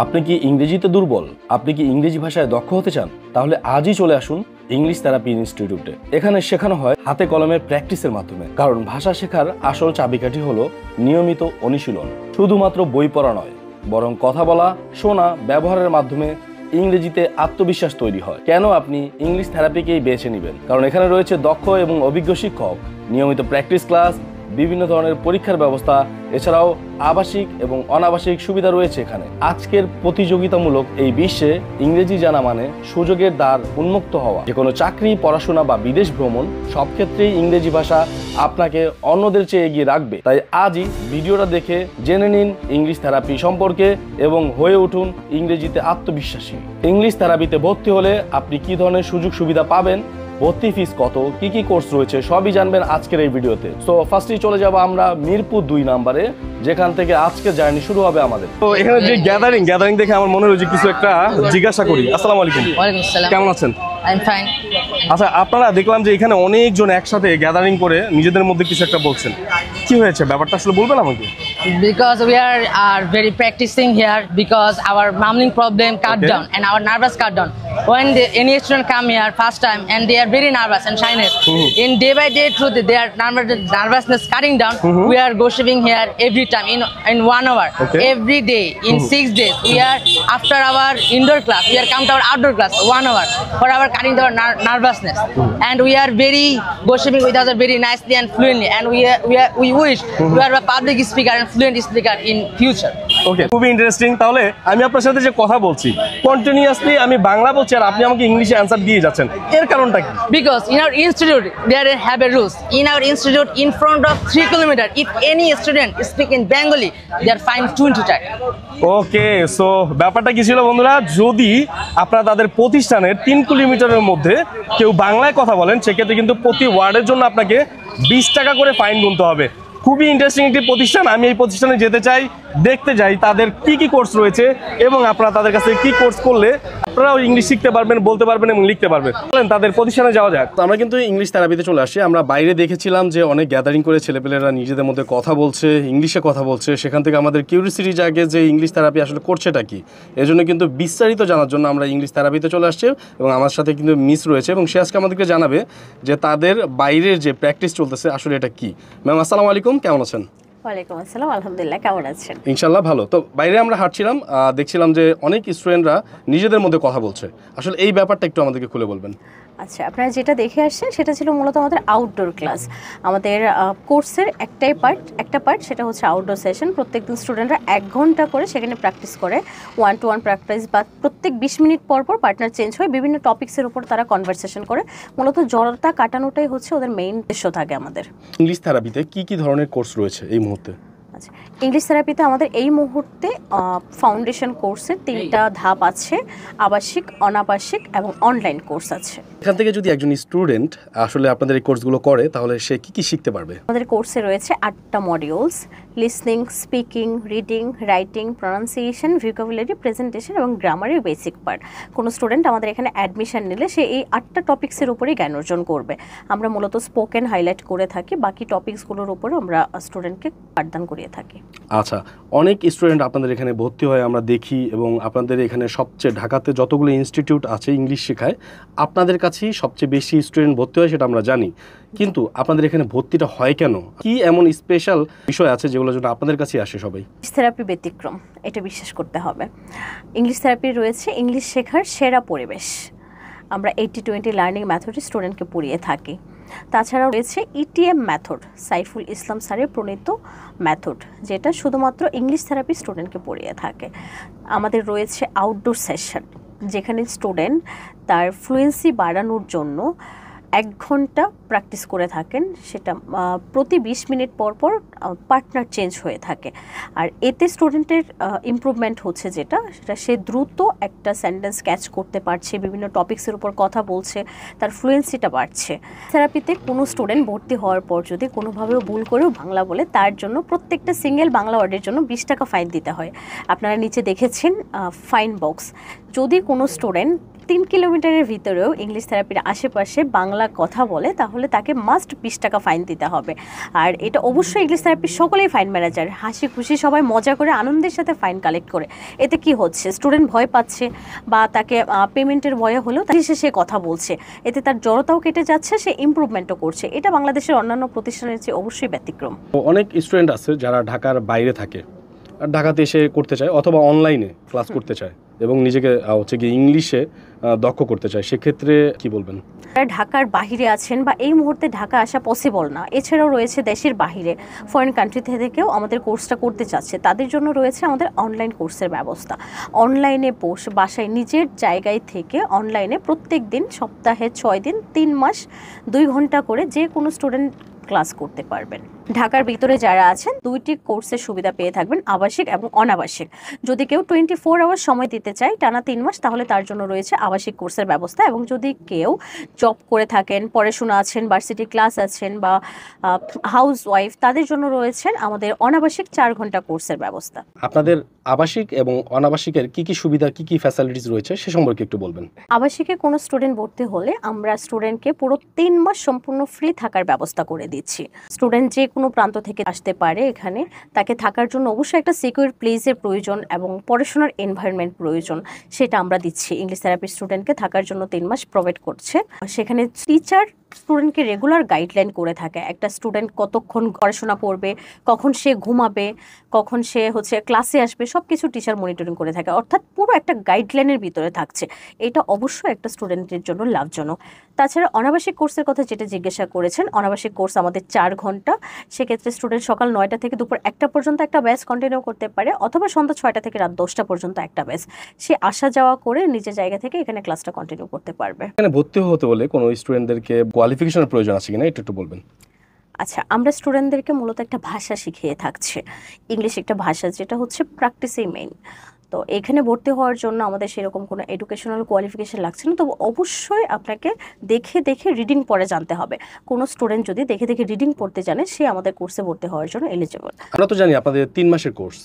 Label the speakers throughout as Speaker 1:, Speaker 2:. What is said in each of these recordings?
Speaker 1: আপনি কি ইংরেজিতে দুর্বল? আপনি কি ইংরেজি ভাষায় দক্ষ হতে চান? তাহলে আজই চলে আসুন ইংলিশ থেরাপি ইনস্টিটিউটে। এখানে শেখানো হয় হাতে কলমে প্র্যাকটিসের মাধ্যমে, কারণ ভাষা শেখার আসল চাবিকাঠি হলো নিয়মিত অনুশীলন। শুধুমাত্র বই পড়া নয়, বরং কথা বলা, শোনা, ব্যবহারের মাধ্যমে ইংরেজিতে আত্মবিশ্বাস তৈরি হয়। কেন আপনি ইংলিশ থেরাপিকেই বেছে নেবেন? কারণ এখানে রয়েছে দক্ষ এবং অভিজ্ঞ শিক্ষক, নিয়মিত প্র্যাকটিস ক্লাস, বিভিন্ন ধরনের পরীক্ষার ব্যবস্থা, এছাড়াও আবাসিক এবং অনাবাসিক সুবিধা রয়েছে এখানে। আজকের প্রতিযোগিতামূলক এই বিশ্বে ইংরেজি জানা মানে সুযোগের দ্বার উন্মুক্ত হওয়া। যে কোনো চাকরি, পড়াশোনা বা বিদেশ ভ্রমণ, সব ক্ষেত্রেই ইংরেজি ভাষা আপনাকে অন্যদের চেয়ে এগিয়ে রাখবে। তাই আজই ভিডিওটা দেখে জেনে নিন ইংলিশ থেরাপি সম্পর্কে এবং হয়ে উঠুন ইংরেজিতে আত্মবিশ্বাসী। ইংলিশ থেরাপিতে ভর্তি হলে আপনি কি ধরনের সুযোগ সুবিধা পাবেন, ভর্তি ফিস কত, কি কোর্স রয়েছে, সবই জানবেন আজকের এই ভিডিওতে। সো ফার্স্টলি চলে যাব আমরা মিরপুর 2 নম্বরে, যেখান থেকে আজকের জার্নি শুরু হবে আমাদের। তো এখানে যে গ্যাদারিং দেখে আমার মনে হয়েছে কিছু একটা জিজ্ঞাসা করি। আসসালামু আলাইকুম।
Speaker 2: ওয়ালাইকুম আসসালাম।
Speaker 1: কেমন আছেন?
Speaker 2: I am fine.
Speaker 1: আচ্ছা, আপনারা দেখলাম যে এখানে অনেকজন একসাথে গ্যাদারিং করে নিজেদের মধ্যে কিছু একটা বলছেন, কি হয়েছে ব্যাপারটা আসলে বলবেন আমাকে?
Speaker 2: Because we are very practicing here because our mumbling problem cut down and our nervous cut down. When any student come here first time and they are very nervous and shyness, in day by day truth their nervousness cutting down. We are gossiping here every time in 1 hour, every day in 6 days. We are after our indoor class, we are come to our outdoor class 1 hour for our cutting down nervousness, and we are very gossiping with us very nicely and fluently, and we wish we are a public speaker and fluent speaker in future.
Speaker 1: ওকে, খুবই interesting. তাহলে আমি আপনার সাথে যে কথা বলছি continuously আমি বাংলা বলছি আর আপনি আমাকে ইংলিশে অ্যানসার দিয়ে যাচ্ছেন, এর কারণটা কি?
Speaker 2: Because in our institute there have a rules. In our institute in front of 3 kilometers, if any student speak in Bengali, they are fined 20 টাকা।
Speaker 1: ওকে, সো ব্যাপারটা কি ছিল বন্ধুরা, যদি আপনারা তাদের প্রতিষ্ঠানের 3 কিলোমিটারের মধ্যে কেউ বাংলায় কথা বলেন, সেক্ষেত্রে কিন্তু প্রতি ওয়ার্ডের জন্য আপনাকে 20 টাকা করে ফাইন গুনতে হবে। খুবই ইন্টারেস্টিং একটি প্রতিষ্ঠান। আমি এই প্রতিষ্ঠানে যেতে চাই, দেখতে যাই তাদের কি কোর্স রয়েছে এবং আপনারা তাদের কাছে কি কোর্স করলে আপনারাও ইংলিশ শিখতে পারবেন, বলতে পারবেন এবং লিখতে পারবেন। চলেন তাদের প্রতিষ্ঠানে যাওয়া যাক। তো আমরা কিন্তু ইংলিশ থেরাপিতে চলে আসি। আমরা বাইরে দেখেছিলাম যে অনেক গ্যাদারিং করে ছেলেপেলেরা নিজেদের মধ্যে কথা বলছে, ইংলিশে কথা বলছে। সেখান থেকে আমাদের কিউরিওসিটি জাগে যে ইংলিশ থেরাপি আসলে করছেটা কি। এজন্য কিন্তু বিস্তারিত জানার জন্য আমরা ইংলিশ থেরাপিতে চলে আসছি এবং আমার সাথে কিন্তু মিস রয়েছে এবং সে আজকে আমাদেরকে জানাবে যে তাদের বাইরের যে প্র্যাকটিস চলতেছে আসলে এটা কি। ম্যাম আসসালামু আলাইকুম, কেমন আছেন?
Speaker 3: ওয়ালাইকুম আসসালাম, আলহামদুলিল্লাহ, কেমন আছেন?
Speaker 1: ইনশাল্লাহ ভালো। তো বাইরে আমরা হাঁটছিলাম, দেখছিলাম যে অনেক স্টুডেন্টরা নিজেদের মধ্যে কথা বলছে। আসলে এই ব্যাপারটা একটু আমাদেরকে খুলে বলবেন।
Speaker 3: আচ্ছা, আপনারা যেটা দেখে আসছেন সেটা ছিল মূলত আমাদের আউটডোর ক্লাস। আমাদের কোর্সের একটা পার্ট সেটা হচ্ছে আউটডোর সেশন। প্রত্যেকদিন স্টুডেন্টরা 1 ঘন্টা করে সেখানে প্র্যাকটিস করে, 1 to 1 প্র্যাকটিস, বা প্রত্যেক 20 মিনিট পর পার্টনার চেঞ্জ হয়, বিভিন্ন টপিক্সের উপর তারা কনভারসেশন করে। মূলত জড়তা কাটানোটাই হচ্ছে ওদের মেইন উদ্দেশ্য থাকে আমাদের।
Speaker 1: ইংলিশ থেরাপিতে কি ধরনের কোর্স রয়েছে এই মুহূর্তে?
Speaker 3: আচ্ছা, ইংলিশ থেরাপিতে আমাদের এই মুহূর্তে ফাউন্ডেশন কোর্সের 3টা ধাপ আছে, আবাসিক, অনাবাসিক এবং অনলাইন কোর্স আছে।
Speaker 1: এখান থেকে যদি একজন স্টুডেন্ট আসলে আপনাদের এই কোর্সগুলো করে তাহলে সে কি শিখতে পারবে?
Speaker 3: আমাদের কোর্সে রয়েছে 8টা modules: listening, speaking, reading, writing, pronunciation, vocabulary, presentation এবং গ্রামারের বেসিক পার্ট। কোনো স্টুডেন্ট আমাদের এখানে অ্যাডমিশন নিলে সে এই 8টা টপিক্সের উপরেই জ্ঞান অর্জন করবে। আমরা মূলত স্পোকেন হাইলাইট করে থাকি, বাকি টপিক্সগুলোর উপরে আমরা স্টুডেন্টকে পাঠদান করিয়ে থাকি।
Speaker 1: আচ্ছা, অনেক স্টুডেন্ট আপনাদের এখানে ভর্তি হয় আমরা দেখি, এবং আপনাদের এখানে সবচেয়ে ঢাকাতে যতগুলো ইনস্টিটিউট আছে ইংলিশ শেখায় আপনাদের কাছেই সবচেয়ে বেশি স্টুডেন্ট ভর্তি হয়, সেটা আমরা জানি। কিন্তু আপনাদের এখানে ভর্তিটা হয় কেন? কি এমন স্পেশাল বিষয় আছে যেগুলোর জন্য আপনাদের কাছে আসে সবাই?
Speaker 3: ইংলিশ থেরাপি ব্যতিক্রম, এটা বিশ্বাস করতে হবে। ইংলিশ থেরাপি রয়েছে ইংলিশ শেখার সেরা পরিবেশ। আমরা 80-20 লার্নিং মেথডে স্টুডেন্টকে পড়িয়ে থাকি। তাছাড়াও রয়েছে ইটিএম মেথড, সাইফুল ইসলাম স্যারের প্রণীত মেথড, যেটা শুধুমাত্র ইংলিশ থেরাপি স্টুডেন্টকে পড়িয়ে থাকে। আমাদের রয়েছে আউটডোর সেশন, যেখানে স্টুডেন্ট তার ফ্লুয়েন্সি বাড়ানোর জন্য 1 ঘন্টা প্র্যাকটিস করে থাকেন। সেটা প্রতি 20 মিনিট পর পার্টনার চেঞ্জ হয়ে থাকে। আর এতে স্টুডেন্টের ইমপ্রুভমেন্ট হচ্ছে যেটা, সেটা সে দ্রুত একটা সেন্টেন্স ক্যাচ করতে পারছে, বিভিন্ন টপিক্সের উপর কথা বলছে, তার ফ্লুয়েন্সিটা বাড়ছে। থেরাপিতে কোনো স্টুডেন্ট ভর্তি হওয়ার পর যদি কোনোভাবেও ভুল করেও বাংলা বলে, তার জন্য প্রত্যেকটা সিঙ্গেল বাংলা ওয়ার্ডের জন্য 20 টাকা ফাইন দিতে হয়। আপনারা নিচে দেখেছেন ফাইন বক্স। যদি কোনো স্টুডেন্ট 3 কিলোমিটারের ভিতরেও ইংলিশ থেরাপির আশেপাশে বাংলা কথা বলে, তাহলে তাকে মাস্ট 20 টাকা ফাইন দিতে হবে। আর এটা অবশ্যই ইংলিশ থেরাপির সকলেই ফাইন ম্যানেজার, হাসি খুশি সবাই মজা করে আনন্দের সাথে ফাইন কালেক্ট করে। এতে কি হচ্ছে, স্টুডেন্ট ভয় পাচ্ছে বা তাকে পেমেন্টের ভয়ে হলেও সে কথা বলছে, এতে তার জড়তাও কেটে যাচ্ছে, সে ইমপ্রুভমেন্টও করছে। এটা বাংলাদেশের অন্যান্য প্রতিষ্ঠানের চেয়ে অবশ্যই ব্যতিক্রম।
Speaker 1: অনেক স্টুডেন্ট আছে যারা ঢাকার বাইরে থাকে, আর ঢাকাতে এসে করতে চায় অথবা অনলাইনে ক্লাস করতে চায় এবং নিজেকে হচ্ছে কি ইংলিশে দক্ষ করতে চায়, সেক্ষেত্রে কি বলবেন?
Speaker 3: ঢাকার বাহিরে আছেন বা এই মুহূর্তে ঢাকা আসা পসিবল না, এছাড়াও রয়েছে দেশের বাহিরে ফরেন কান্ট্রি থেকেও আমাদের কোর্সটা করতে চাচ্ছে, তাদের জন্য রয়েছে আমাদের অনলাইন কোর্সের ব্যবস্থা। অনলাইনে বাসায় নিজের জায়গায় থেকে অনলাইনে প্রত্যেক দিন, সপ্তাহে 6 দিন 3 মাস 2 ঘন্টা করে যে কোনো স্টুডেন্ট ক্লাস করতে পারবেন। ঢাকার ভিতরে যারা আছেন 2টি কোর্সের সুবিধা পেয়ে থাকবেন, আবাসিক এবং অনাবাসিক। যদি কেউ 24 আওয়ার সময় দিতে চায় টানা 3 মাস, তাহলে তার জন্য রয়েছে আবাসিক কোর্সের ব্যবস্থা। এবং যদি কেউ জব করে থাকেন, পড়াশোনা আছেন, ভার্সিটি ক্লাস আছেন বা হাউস ওয়াইফ, তাদের জন্য রয়েছেন আমাদের অনাবাসিক 4 ঘন্টা কোর্সের ব্যবস্থা।
Speaker 1: আপনাদের আবাসিক এবং অনাবাসিকের কি কি সুবিধা, কি কি ফ্যাসিলিটিস রয়েছে সে সম্পর্কে একটু বলবেন।
Speaker 3: আবাসিকে কোনো স্টুডেন্ট ভর্তি হলে আমরা স্টুডেন্টকে পুরো 3 মাস সম্পূর্ণ ফ্রি থাকার ব্যবস্থা করে দিচ্ছি। স্টুডেন্ট যে কোনো প্রান্ত থেকে আসতে পারে এখানে, তাকে থাকার জন্য অবশ্যই একটা সিকিউর প্লেসের প্রয়োজন এবং পড়াশোনার এনভায়রনমেন্ট প্রয়োজন, সেটা আমরা দিচ্ছি। ইংলিশ থেরাপি স্টুডেন্টকে থাকার জন্য 3 মাস প্রোভাইড করছে। সেখানে টিচার স্টুডেন্টকে রেগুলার গাইডলাইন করে থাকে, একটা স্টুডেন্ট কতক্ষণ পড়াশোনা করবে, কখন সে ঘুমাবে, কখন সে ক্লাসে আসবে, সব কিছু টিচার মনিটরিং করে থাকে, অর্থাৎ পুরো একটা গাইডলাইনের ভিতরে থাকছে। এটা অবশ্যই একটা স্টুডেন্টের জন্য লাভজনক। তাছাড়া অনাবাসিক কোর্সের কথা যেটা জিজ্ঞাসা করেছেন, অনাবাসিক কোর্স আমাদের 4 ঘন্টা। সেক্ষেত্রে স্টুডেন্ট সকাল 9টা থেকে দুপুর 1টা পর্যন্ত একটা ব্যাচ কন্টিনিউ করতে পারে, অথবা সন্ধ্যা 6টা থেকে রাত 10টা পর্যন্ত একটা ব্যাচ। সে আসা যাওয়া করে নিজের জায়গা থেকে এখানে ক্লাসটা কন্টিনিউ করতে পারবে।
Speaker 1: এখানে ভর্তি হতে হলে কোনো স্টুডেন্টদেরকে কোয়ালিফিকেশনের প্রয়োজন আছে কিনা একটু বলবেন।
Speaker 3: আচ্ছা, আমরা স্টুডেন্টদেরকে মূলত একটা ভাষা শিখিয়ে থাকছে, ইংলিশ একটা ভাষা, যেটা প্র্যাকটিসই মেইন। তো এখানে ভর্তি হওয়ার জন্য আমাদের সেরকম কোনো এডুকেশনাল কোয়ালিফিকেশন লাগছে না, তবে অবশ্যই আপনাকে দেখে দেখে রিডিং পড়ে জানতে হবে। কোনো স্টুডেন্ট যদি দেখে দেখে রিডিং পড়তে জানে, সে আমাদের কোর্সে ভর্তি হওয়ার জন্য এলিজিবল।
Speaker 1: আমরা তো জানি আপনাদের 3 মাসের কোর্স,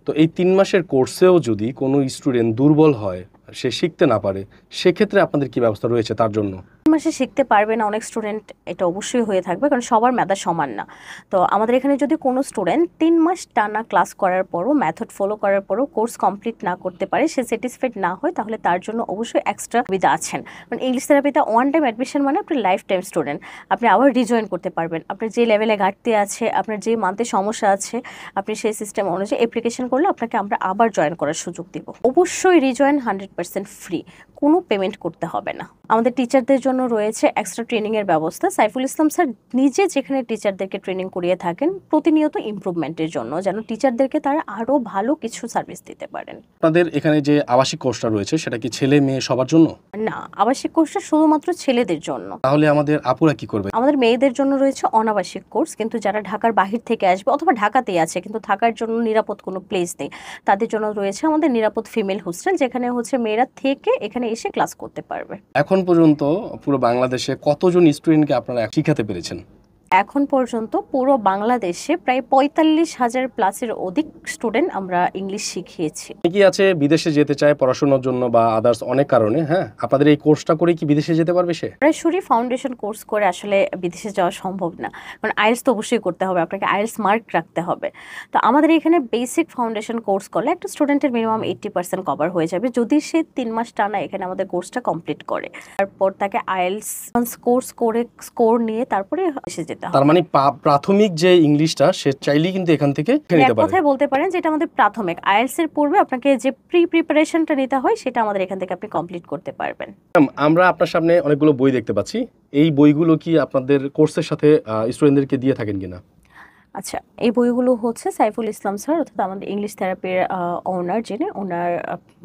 Speaker 1: তো এই 3 মাসের কোর্সেও যদি কোনো স্টুডেন্ট দুর্বল হয়, সে শিখতে না পারে, সেক্ষেত্রে আপনাদের কি ব্যবস্থা রয়েছে তার জন্য?
Speaker 3: মাসে শিখতে পারবে না অনেক স্টুডেন্ট, এটা অবশ্যই হয়ে থাকবে, কারণ সবার মেধা সমান না। তো আমাদের এখানে যদি কোনো স্টুডেন্ট 3 মাস টানা ক্লাস করার পরও, মেথড ফলো করার পরও কোর্স কমপ্লিট না করতে পারে, সে স্যাটিসফাইড না হয়, তাহলে তার জন্য অবশ্যই এক্সট্রা সুবিধা আছেন। কারণ ইংলিশ থেরাপিতে 1 টাইম অ্যাডমিশন মানে আপনি লাইফ টাইম স্টুডেন্ট, আপনি আবার রিজয়েন করতে পারবেন। আপনার যে লেভেলে ঘাটতি আছে, আপনার যে মান্থে সমস্যা আছে, আপনি সেই সিস্টেম অনুযায়ী অ্যাপ্লিকেশন করলে আপনাকে আমরা আবার জয়েন করার সুযোগ দিব। অবশ্যই রিজয়েন 100% ফ্রি, কোনো পেমেন্ট করতে হবে না। আমাদের টিচারদের জন্য রয়েছে এক্সট্রা ট্রেনিংয়ের ব্যবস্থা। সাইফুল ইসলাম স্যার নিজে যেখানে টিচারদেরকে ট্রেনিং করিয়ে থাকেন প্রতিনিয়ত ইমপ্রুভমেন্টের জন্য, যেন টিচারদেরকে তারা আরও ভালো কিছু সার্ভিস দিতে পারেন।
Speaker 1: আপনাদের এখানে যে আবাসিক কোর্সটা রয়েছে, সেটা কি ছেলে মেয়ে সবার জন্য?
Speaker 3: না, আবাসিক কোর্সটা শুধুমাত্র ছেলেদের জন্য।
Speaker 1: তাহলে আমাদের আপুরা কি করবে?
Speaker 3: আমাদের মেয়েদের জন্য রয়েছে অনাবাসিক কোর্স, কিন্তু যারা ঢাকার বাহির থেকে আসবে অথবা ঢাকাতেই আছে কিন্তু থাকার জন্য নিরাপদ কোনো প্লেস নেই, তাদের জন্য রয়েছে আমাদের নিরাপদ ফিমেল হোস্টেল, যেখানে মেয়েরা থেকে এখানে এসে ক্লাস করতে পারবে।
Speaker 1: এখন পর্যন্ত পুরো বাংলাদেশে কতজন স্টুডেন্টকে আপনারা শিখাতে পেরেছেন?
Speaker 3: এখন পর্যন্ত পুরো বাংলাদেশে প্রায় 45,000 প্লাসের অধিক স্টুডেন্ট আমরা ইংলিশ শিখিয়েছি।
Speaker 1: কি আছে বিদেশে যেতে চায় পড়াশোনার জন্য বা আদার্স অনেক কারণে, হ্যাঁ, আপনাদের এই কোর্সটা করে কি বিদেশে যেতে পারবে সে?
Speaker 3: সরাসরি ফাউন্ডেশন কোর্স করে আসলে বিদেশে যাওয়া সম্ভব না, কারণ আইএলটিএস তো অবশ্যই করতে হবে, আপনাকে আইএলটিএস মার্ক রাখতে হবে। তো আমাদের এখানে বেসিক ফাউন্ডেশন কোর্স করলে একটা স্টুডেন্টের মিনিমাম 80% কভার হয়ে যাবে, যদি সে 3 মাস টানা এখানে আমাদের কোর্সটা কমপ্লিট করে। তারপর তাকে আইএলটিএস কোর্স করে স্কোর নিয়ে তারপরে এসে যেতে হবে।
Speaker 1: তার মানে প্রাথমিক যে ইংলিশটা সে চাইলেই কিন্তু এখান থেকে নিতে পারে।
Speaker 3: কথায় বলতে পারেন যেটা আমাদের প্রাথমিক, আইএলটিএস এর পূর্বে আপনাকে যে প্রিপারেশনটা নিতে হয় সেটা আমাদের এখান থেকে আপনি কমপ্লিট করতে পারবেন।
Speaker 1: আমরা আপনার সামনে অনেকগুলো বই দেখতে পাচ্ছি, এই বইগুলো কি আপনাদের কোর্সের সাথে স্টুডেন্টদেরকে দিয়ে থাকেন কিনা?
Speaker 3: আচ্ছা, এই বইগুলো সাইফুল ইসলাম স্যার, অর্থাৎ আমাদের ইংলিশ থেরাপির ওনার, যিনি ওনার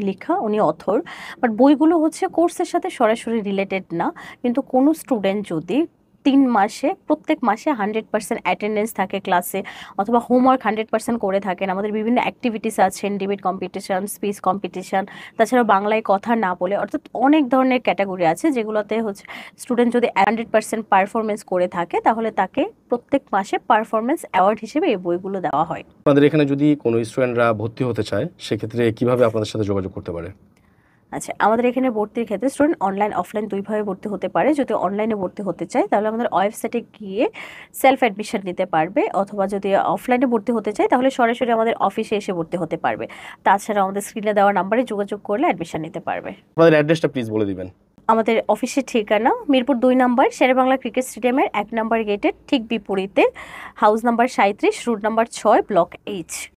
Speaker 3: লেখা, উনি অথর। বাট বইগুলো কোর্সের সাথে সরাসরি রিলেটেড না, কিন্তু কোনো স্টুডেন্ট যদি 3 মাসে প্রত্যেক মাসে 100% অ্যাটেন্ডেন্স থাকে ক্লাসে, অথবা হোমওয়ার্ক 100% করে থাকেন, আমাদের বিভিন্ন অ্যাক্টিভিটিস আছেন, ডিবেট কম্পিটিশন, স্পিচ কম্পিটিশন, তাছাড়া বাংলায় কথা না বলে, অর্থাৎ অনেক ধরনের ক্যাটাগরি আছে যেগুলোতে স্টুডেন্ট যদি 100% পারফরমেন্স করে থাকে, তাহলে তাকে প্রত্যেক মাসে পারফরমেন্স অ্যাওয়ার্ড হিসেবে এই বইগুলো দেওয়া হয়।
Speaker 1: আপনাদের এখানে যদি কোনো স্টুডেন্টরা ভর্তি হতে চায়, সেক্ষেত্রে কিভাবে আপনাদের সাথে যোগাযোগ করতে পারে?
Speaker 3: আচ্ছা, আমাদের এখানে ভর্তির ক্ষেত্রে স্টুডেন্ট অনলাইন অফলাইন দুইভাবে ভর্তি হতে পারে। যদি অনলাইনে ভর্তি হতে চায় তাহলে আমাদের ওয়েবসাইটে গিয়ে সেলফ অ্যাডমিশন নিতে পারবে, অথবা যদি অফলাইনে ভর্তি হতে চায় তাহলে সরাসরি আমাদের অফিসে এসে ভর্তি হতে পারবে। তাছাড়া আমাদের স্ক্রিনে দেওয়া নাম্বারে যোগাযোগ করলে অ্যাডমিশন নিতে পারবে।
Speaker 1: আপনাদের অ্যাড্রেসটা প্লিজ বলে দিবেন।
Speaker 3: আমাদের অফিসের ঠিকানা মিরপুর 2 নম্বর শেরেবাংলা ক্রিকেট স্টেডিয়ামের 1 নম্বর গেটের ঠিক বিপরীতে, house number 37, route number 6, block H।